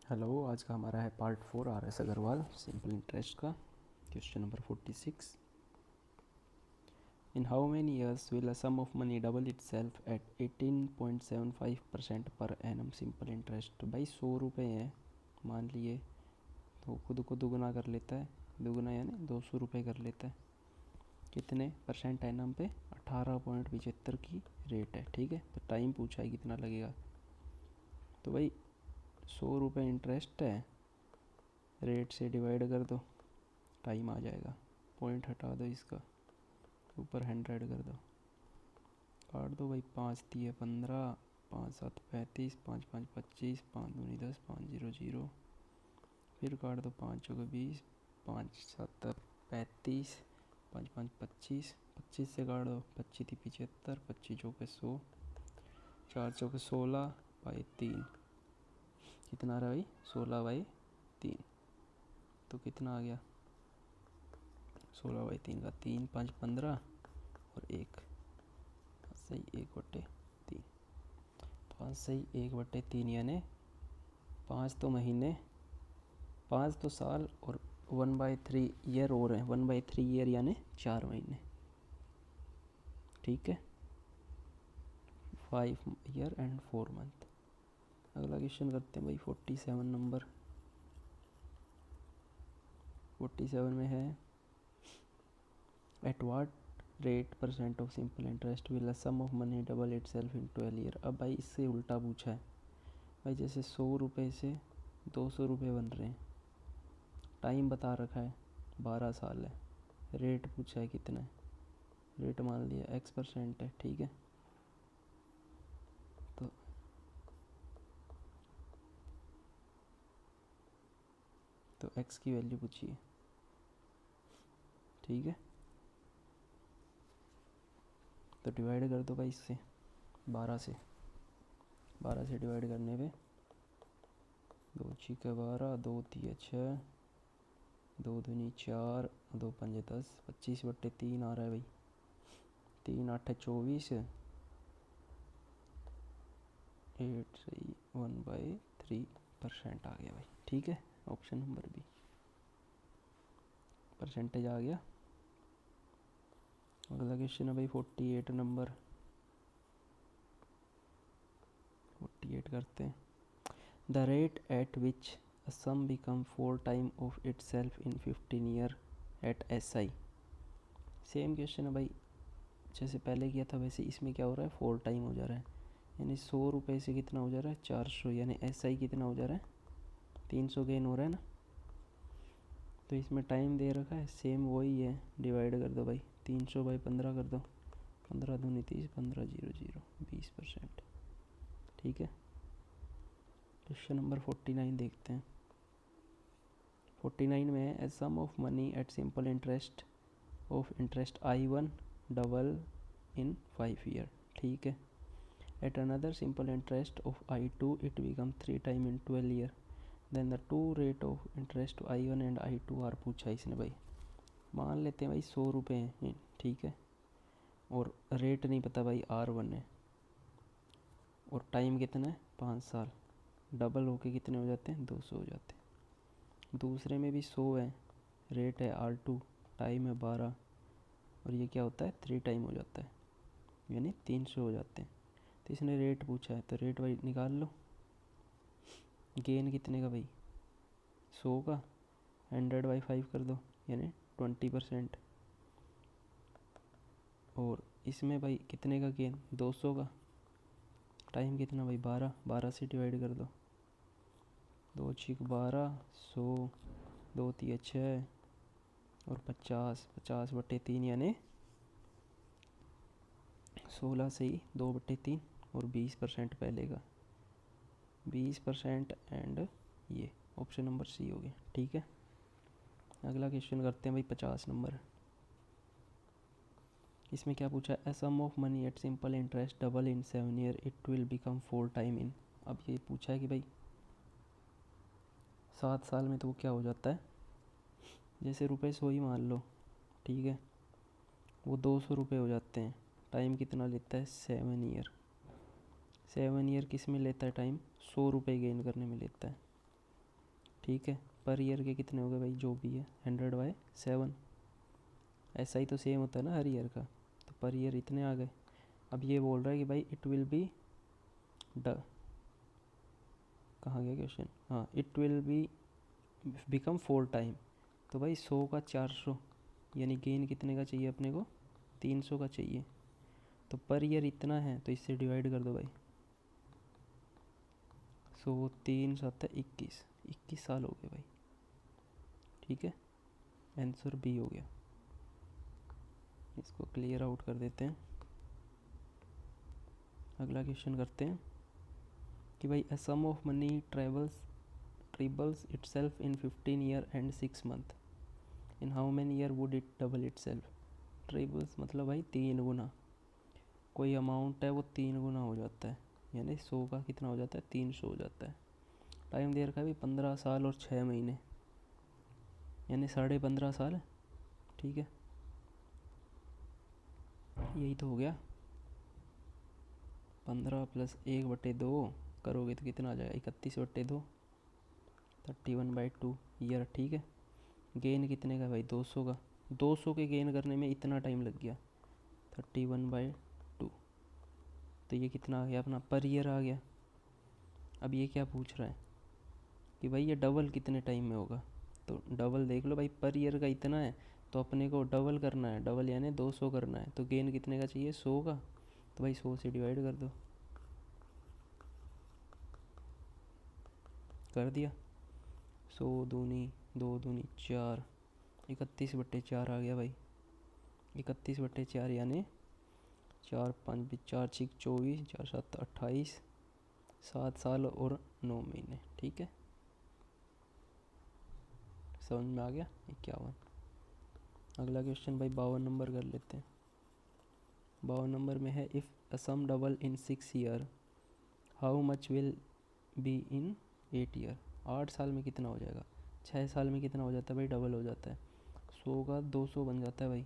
Hello, आज का हमारा है part 4 R S. Agarwal simple interest का। Question number 46। In how many years will a sum of money double itself at 18.75% per annum simple interest. तो भाई 100 रुपये हैं मान लिए, तो खुद को दुगना कर लेता है। दुगना यानी 200 रुपये कर लेता है। कितने परसेंट एनम पे? 18.75 की रेट है। ठीक है, तो टाइम पूछा है कितना लगेगा। तो भाई 100 रुपये इंटरेस्ट है, रेट से डिवाइड कर दो, टाइम आ जाएगा। पॉइंट हटा दो, इसका ऊपर 100 कर दो, काट दो भाई। 5 3 15, 5 7 35, 5 5 25, 5 दूनी 10, 5 0 0, फिर काट दो। 5 चौके 20, 5 7 35, 5 5 25, 25 से काट दो। 25 थी 75, 25 चौके 100, 4 चौके 16 बाई 3। कितना आ रहा भाई? 16 बाई 3। तो कितना आ गया? 16 बाई 3 का 3 5 15 और 1 सही 1/3। 5 सही 1/3 यानी 5 तो महीने, 5 तो साल और 1/3 ईयर और है। 1/3 ईयर यानी 4 महीने। ठीक है, 5 ईयर एंड 4 मंथ। अगला क्वेश्चन करते हैं भाई 47 नंबर। 47 में है at what rate percent of simple interest will a sum of money double itself in 12 year. अब भाई इससे उल्टा पूछा है भाई। जैसे 100 रुपये से 200 रुपये बन रहे हैं, टाइम बता रखा है 12 साल है, रेट पूछा है कितना है। रेट मान लिया x% है। ठीक है, तो x की वैल्यू पूछी है। ठीक है, तो डिवाइड कर दो भाई इससे 12 से। 12 से डिवाइड करने पे 2 छीके 12, 2 तिया 6, 2 दूनी 4, 2 पंजे 10, 25/3 आ रहा है भाई। 3 8 24, 8 सही 1/3% आ गया भाई। ठीक है, ऑप्शन नंबर बी परसेंटेज आ गया। अगला क्वेश्चन है भाई 48 नंबर। 48 करते हैं। The rate at which a sum become 4 time of itself in 15 year at SI। Same question है भाई, जैसे पहले किया था वैसे इसमें क्या हो रहा है? 4 टाइम हो जा रहा है, यानी 100 रुपये से कितना हो जा रहा है? 400, यानी SI कितना हो जा रहा है? 300 गेन हो रहा है ना। तो इसमें टाइम दे रखा है, सेम वही है। डिवाइड कर दो भाई, 300/15 कर दो। 15 दूनी 30, 15 0 0, 20%। ठीक है, क्वेश्चन नंबर 49 देखते हैं। 49 में है a sum of money at simple interest of interest I1 double in 5 year. ठीक है, at another simple interest of I2 it become 3 time in 12 year. Then the two rate of interest I1 and I2 are पूछा इसने भाई। मान लेते हैं भाई 100 रुपये हैं। ठीक है, और रेट नहीं पता भाई, R1 है, और टाइम कितना है? 5 साल। डबल होके कितने हो जाते हैं? 200 हो जाते हैं। दूसरे में भी 100 है, रेट है R2, टाइम है 12, और ये क्या होता है? 3 टाइम हो जाता है, यानी 300 हो जाते हैं। तो इसने रेट पूछा है, तो रेट भाई निकाल लो। गेन कितने का भाई? 100 का 100/5 कर दो, यानी 20%। और इसमें भाई कितने का गेन? 200 का। टाइम कितना भाई? 12, 12 से डिवाइड कर दो। 2 छीक 12, 100, 2 तिया 6 और 50, 50/3 यानी 16 से ही 2/3 और 20% पहले का 20%। एंड ये ऑप्शन नंबर सी हो गया। ठीक है, अगला क्वेश्चन करते हैं भाई 50 नंबर। इसमें क्या पूछा है? A sum of money at simple interest double in 7 year it will become 4 time in. अब ये पूछा है कि भाई 7 साल में तो वो क्या हो जाता है? जैसे रुपये 100 ही मान लो। ठीक है, वो 200 रुपये हो जाते हैं। टाइम कितना लेता है? 7 ईयर। 7 ईयर किस में लेता है टाइम? 100 रुपये गेन करने में लेता है। ठीक है। पर ईयर के कितने हो गए भाई, जो भी है 100/7। ऐसा ही तो सेम होता है ना हर ईयर का, तो पर ईयर इतने आ गए। अब ये बोल रहा है कि भाई इट विल बी ड कहाँ गया क्वेश्चन, हाँ, it will be become 4 time. तो भाई 100 का 400, यानी गेन कितने का चाहिए अपने को, 300 का चाहिए। तो पर ईयर इतना है तो इससे डिवाइड कर दो भाई। 100 3 7 21, 21 साल हो गए भाई। ठीक है, आंसर बी हो गया। इसको क्लियर आउट कर देते हैं। अगला क्वेश्चन करते हैं कि भाई a sum of money trebles itself in 15 year and 6 month, in how many year would it double itself. Trebles मतलब भाई 3 गुना, कोई अमाउंट है वो 3 गुना हो जाता है, यानी 100 का कितना हो जाता है, 300 हो जाता है। टाइम दे रखा है भाई 15 साल और 6 महीने, यानी 15.5 साल। ठीक है, यही तो हो गया। 15 + 1/2 करोगे तो कितना आ जाएगा, 31/2, 31/2 ईयर। ठीक है, गेन कितने का भाई, 200 का। 200 के गेन करने में इतना टाइम लग गया, 31/2। तो ये कितना आ गया अपना, पर ईयर आ गया। अब ये क्या पूछ रहा है कि भाई ये डबल कितने टाइम में होगा। तो डबल देख लो भाई, पर ईयर का इतना है तो अपने को डबल करना है, डबल यानी 200 करना है। तो गेन कितने का चाहिए, 100 का। तो भाई 100 से डिवाइड कर दो, कर दिया। 100 दूनी 2 दूनी 4, 31/4 आ गया भाई। 31/4 यानी 4 5 4 6 24, 4 7 28, 7 साल और 9 महीने। ठीक है, समझ में आ गया। 51। अगला क्वेश्चन भाई 52 नंबर कर लेते हैं। 52 नंबर में है, if a sum double in 6 year how much will be in 8 year. 8 साल में कितना हो जाएगा, 6 साल में कितना हो जाता है भाई, डबल हो जाता है। 100 का 200 बन जाता है भाई,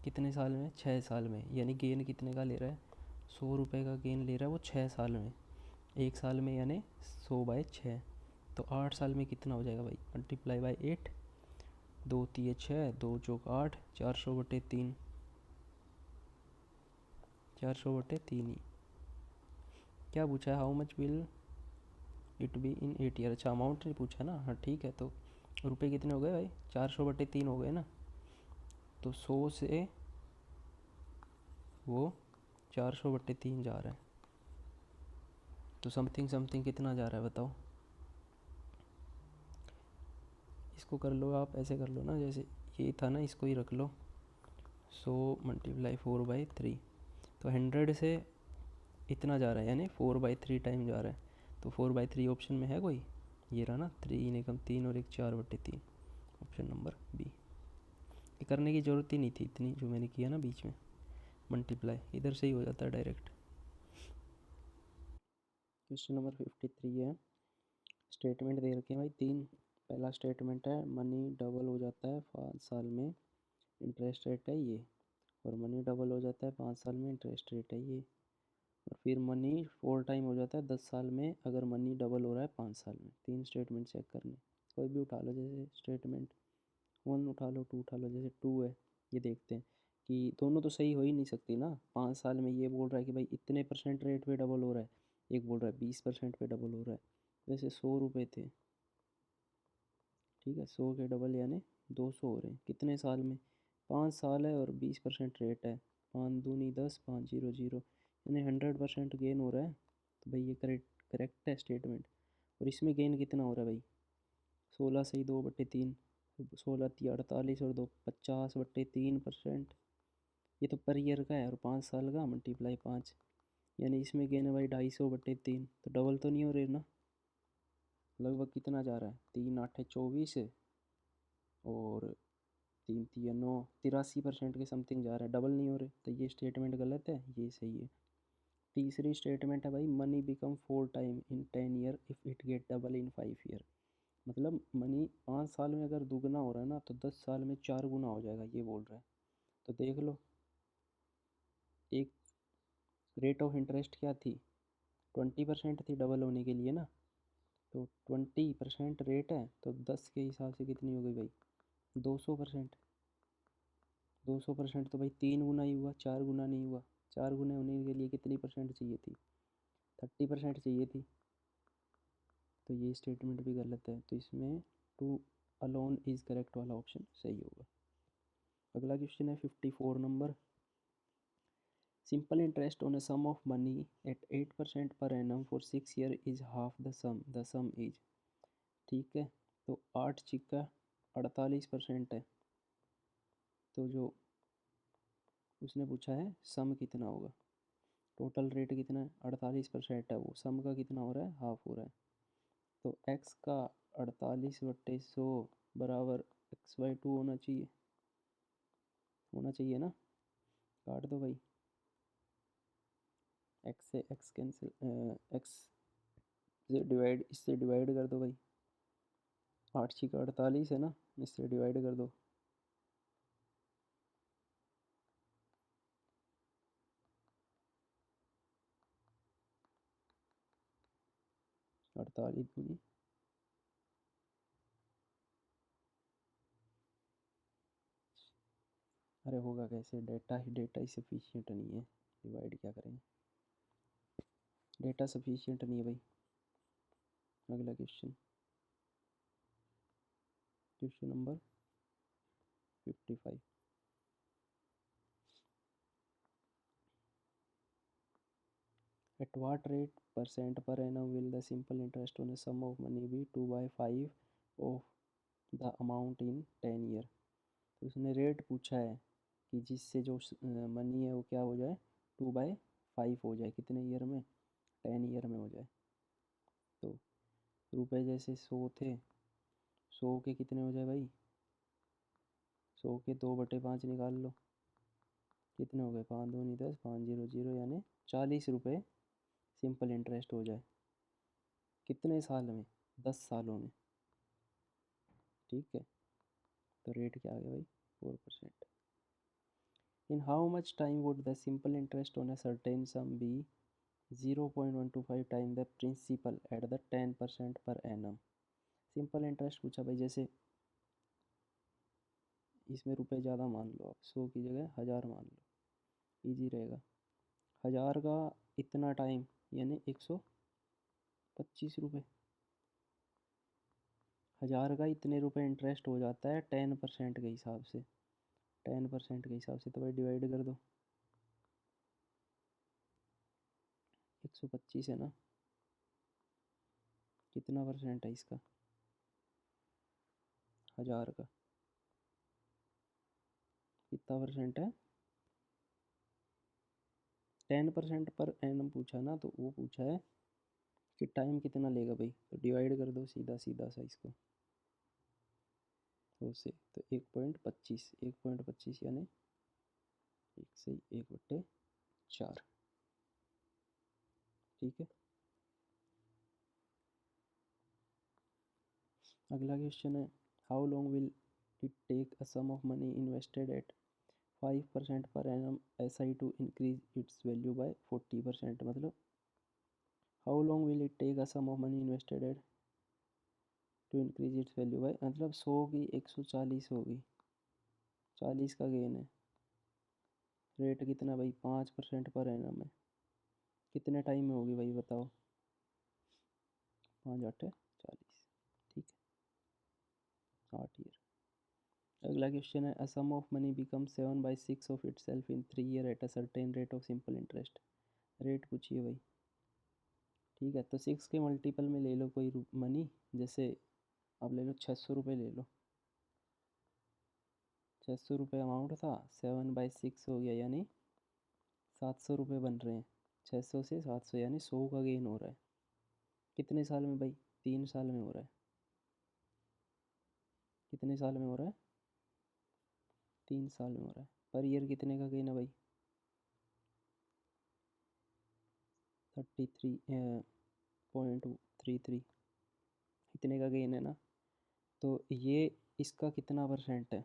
कितने साल में, 6 साल में। यानी गेन कितने का ले रहा है, 100 रुपये का गेन ले रहा है वो 6 साल में। 1 साल में यानी 100/6। तो 8 साल में कितना हो जाएगा भाई, मल्टीप्लाई बाई 8, 2 3 6, 2 चौक 8, 400/3, 400/3 ही। क्या पूछा है, how much will it be in 8 year. अच्छा, अमाउंट नहीं पूछा ना, हाँ ठीक है। तो रुपए कितने हो गए भाई, 400/3 हो गए ना। तो 100 से वो 400/3 जा रहा है, तो समथिंग समथिंग कितना जा रहा है बताओ। इसको कर लो आप, ऐसे कर लो ना, जैसे ये था ना, इसको ही रख लो। 100 × 4/3, तो 100 से इतना जा रहा है, यानी 4/3 टाइम जा रहा है। तो 4/3 ऑप्शन में है कोई, ये रहा ना, 3 एकम 3 और 1 4/3, ऑप्शन नंबर बी। ये करने की ज़रूरत ही नहीं थी इतनी जो मैंने किया ना बीच में, मल्टीप्लाई इधर से ही हो जाता है डायरेक्ट। क्वेश्चन नंबर 53 है, स्टेटमेंट दे रखे हैं भाई 3। पहला स्टेटमेंट है, मनी डबल हो जाता है 5 साल में, इंटरेस्ट रेट है ये। और मनी डबल हो जाता है 5 साल में, इंटरेस्ट रेट है ये। और फिर मनी 4 टाइम हो जाता है 10 साल में, अगर मनी डबल हो रहा है 5 साल में। 3 स्टेटमेंट चेक करने, कोई भी उठा लो, जैसे स्टेटमेंट 1 उठा लो, 2 उठा लो। जैसे 2 है, ये देखते हैं कि दोनों तो सही हो ही नहीं सकती ना। 5 साल में ये बोल रहा है कि भाई इतने % रेट पे डबल हो रहा है, एक बोल रहा है 20% पे डबल हो रहा है। जैसे 100 रुपये थे, ठीक है, 100 के डबल यानी 200 हो रहे हैं, कितने साल में, 5 साल है और 20% रेट है। 5 दूनी 10, 5 0 0, यानी 100% गेन हो रहा है। तो भाई ये करेक्ट है स्टेटमेंट। और इसमें गेन कितना हो रहा है भाई, 16 से ही 2/3, 16 3 48 और 2 50/3%। ये तो पर ईयर का है, और 5 साल का मल्टीप्लाई 5, यानी इसमें गेन है भाई 250/3। तो डबल तो नहीं हो रहे ना, लगभग कितना जा रहा है, 3 8 24 और 3 3 9, 83% के समथिंग जा रहा है, डबल नहीं हो रहे। तो ये स्टेटमेंट गलत है, ये सही है। तीसरी स्टेटमेंट है भाई, money become 4 time in 10 year if it get double in 5 year. मतलब मनी 5 साल में अगर दुगना हो रहा है ना, तो 10 साल में 4 गुना हो जाएगा, ये बोल रहा है। तो देख लो, एक रेट ऑफ इंटरेस्ट क्या थी, 20% थी डबल होने के लिए ना। तो 20% रेट है तो 10 के हिसाब से कितनी हो गई भाई 200%। 200% तो भाई 3 गुना ही हुआ, 4 गुना नहीं हुआ। 4 गुना होने के लिए कितनी परसेंट चाहिए थी, 30% चाहिए थी। तो ये स्टेटमेंट भी गलत है, तो इसमें टू अलोन इज़ करेक्ट वाला ऑप्शन सही होगा। अगला क्वेश्चन है 54 number. Simple interest on a sum of money at 8% per annum for 6 year is half the sum is. ठीक है, तो 8 छिक्का 48% है, तो जो उसने पूछा है सम कितना होगा, टोटल रेट कितना है 48% है, वो सम का कितना हो रहा है हाफ हो रहा है। तो x का 48/100 बराबर x/2 होना चाहिए ना। काट दो भाई, x से x कैंसिल, x से डिवाइड, इससे डिवाइड कर दो भाई, 8 छिका 48 है ना, इससे डिवाइड कर दो। अड़तालीस दूनी, अरे होगा कैसे, डेटा ही सफिशिएंट नहीं है, डिवाइड क्या करेंगे, डेटा सफिशिएंट नहीं है भाई। अगला question, question number 55। At what rate percent per annum will the simple interest on a sum of money be 2/5 of the amount in 10 year. तो उसने रेट पूछा है कि जिससे जो मनी है वो क्या हो जाए 2/5 हो जाए, कितने ईयर में, 10 ईयर में हो जाए। तो रुपए जैसे 100 थे, 100 के कितने हो जाए भाई, 100 के 2/5 निकाल लो, कितने हो गए, 5 दूनी 10, 500 यानी 40 रुपये सिंपल इंटरेस्ट हो जाए, कितने साल में, 10 सालों में। ठीक है, तो रेट क्या आ गया भाई 4%। In how much time would the simple interest on a certain sum be 0.125 time the principal at the 10% per annum. Simple interest पूछा भाई, जैसे इसमें रुपए ज़्यादा मान लो आप, 100 की जगह 1000 मान लो, इजी रहेगा। 1000 का इतना टाइम यानी 125 रुपये, 1000 का इतने रुपए इंटरेस्ट हो जाता है 10% के हिसाब से, 10% के हिसाब से, तो भाई डिवाइड कर दो, 125 है ना, कितना परसेंट है इसका, 1000 का कितना परसेंट है, 10% पर एनम पूछा ना, तो वो पूछा है कि टाइम कितना लेगा भाई, तो डिवाइड कर दो सीधा सीधा सा इसको, तो उससे तो 1.25, 1.25 यानी 1/4। ठीक है, अगला क्वेश्चन है how long will it take a sum of money invested at 5% per annum S I to increase its value by 40%। मतलब how long will it take a sum of money invested at to increase its value by, मतलब 100 की 140 होगी, 40 का gain है, rate कितना भाई 5% per annum है, कितने टाइम में होगी भाई बताओ, 5 × 8 = 40। ठीक है, 8 ईयर। अगला क्वेश्चन है a sum of money become 7/6 of itself in 3 year at a certain rate of simple interest. Rate पूछिए भाई। ठीक है, तो 6 के मल्टीपल में ले लो कोई मनी, जैसे अब ले लो 600 रुपये ले लो, 600 रुपये अमाउंट था, 7/6 हो गया यानी 700 रुपये बन रहे हैं, 600 से 700 यानी 100 का गेन हो रहा है, कितने साल में भाई, 3 साल में हो रहा है, कितने साल में हो रहा है, 3 साल में हो रहा है। पर ईयर कितने का गेन है भाई, 33.33, इतने का गेन है ना। तो ये इसका कितना परसेंट है,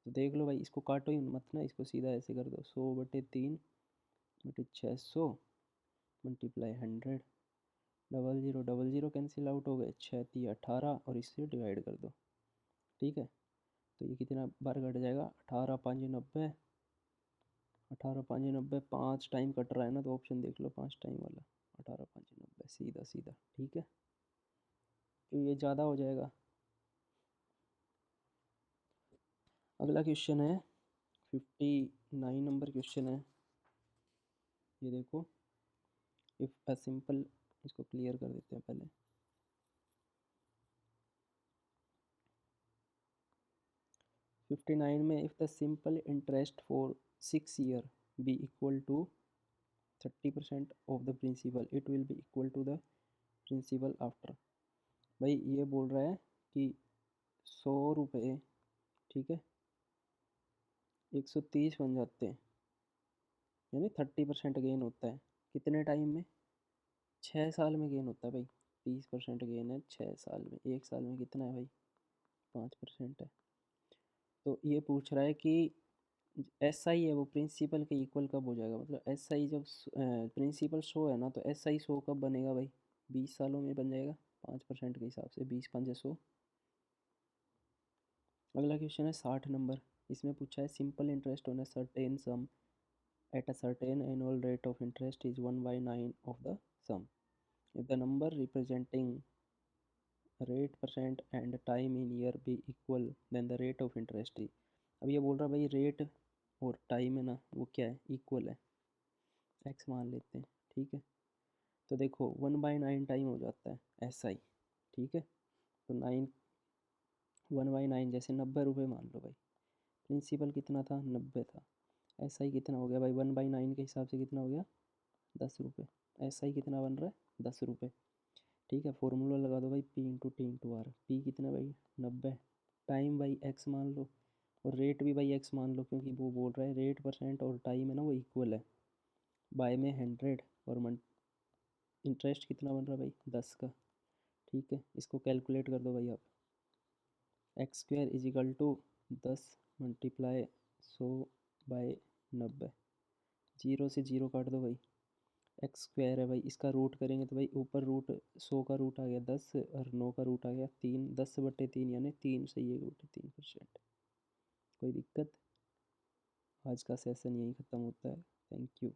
तो देख लो भाई, इसको काटो ही मत ना, इसको सीधा ऐसे कर दो, 100/3 × 600 × 100 डबल ज़ीरो कैंसिल आउट हो गए, 6×3 = 18 और इससे डिवाइड कर दो। ठीक है, तो ये कितना बार कट जाएगा, 18×5 = 90, 18×5 = 90, 5 टाइम कट रहा है ना, तो ऑप्शन देख लो 5 टाइम वाला, 18×5 = 90 सीधा सीधा। ठीक है, तो ये ज़्यादा हो जाएगा। अगला क्वेश्चन है 59 नंबर क्वेश्चन है, ये देखो। इफ़ अ सिंपल, इसको क्लियर कर देते हैं पहले। फिफ्टी नाइन में, if the simple interest for 6 year be equal to 30% of the principal, it will be equal to the principal after. भाई ये बोल रहा है कि 100 रुपये, ठीक है, 130 बन जाते हैं, यानी 30% गेन होता है। कितने टाइम में? 6 साल में गेन होता है भाई। 30% गेन है 6 साल में, 1 साल में कितना है भाई? 5% है। तो ये पूछ रहा है कि एस आई है वो प्रिंसिपल के इक्वल कब हो जाएगा, मतलब एस आई जब प्रिंसिपल 100 है ना, तो एस आई 100 कब बनेगा भाई? 20 सालों में बन जाएगा, 5% के हिसाब से, 20×5 = 100। अगला क्वेश्चन है 60 नंबर, इसमें पूछा है simple interest on a certain sum at a certain annual rate of interest is 1/9 of the sum, if the number representing rate percent and time in year be equal then the rate of interest is. अब ये बोल रहा है भाई rate और time है ना, वो क्या है? इक्वल है, एक्स मान लेते हैं। ठीक है, तो देखो 1/9 टाइम हो जाता है एस आई। ठीक है, तो 1/9 जैसे 90 रुपये मान लो भाई। प्रिंसिपल कितना था? 90 था। एस आई कितना हो गया भाई? 1/9 के हिसाब से कितना हो गया? 10 रुपये। एस आई कितना बन रहा है? 10 रुपये। ठीक है, फॉर्मूला लगा दो भाई, P × T × R। पी कितना भाई? 90। टाइम भाई एक्स मान लो, और रेट भी भाई एक्स मान लो, क्योंकि वो बोल रहा है रेट परसेंट और टाइम है ना वो इक्वल है। बाय में 100 और इंटरेस्ट कितना बन रहा है भाई? 10 का। ठीक है, इसको कैलकुलेट कर दो भाई आप। x² = 10 × 100/90, 0 से 0 काट दो भाई। x² है भाई, इसका रूट करेंगे तो भाई ऊपर रूट 100 का रूट आ गया 10 और 9 का रूट आ गया 3, 10/3 यानी 3 सही है 3%। कोई दिक्कत? आज का सेशन यहीं ख़त्म होता है। Thank you.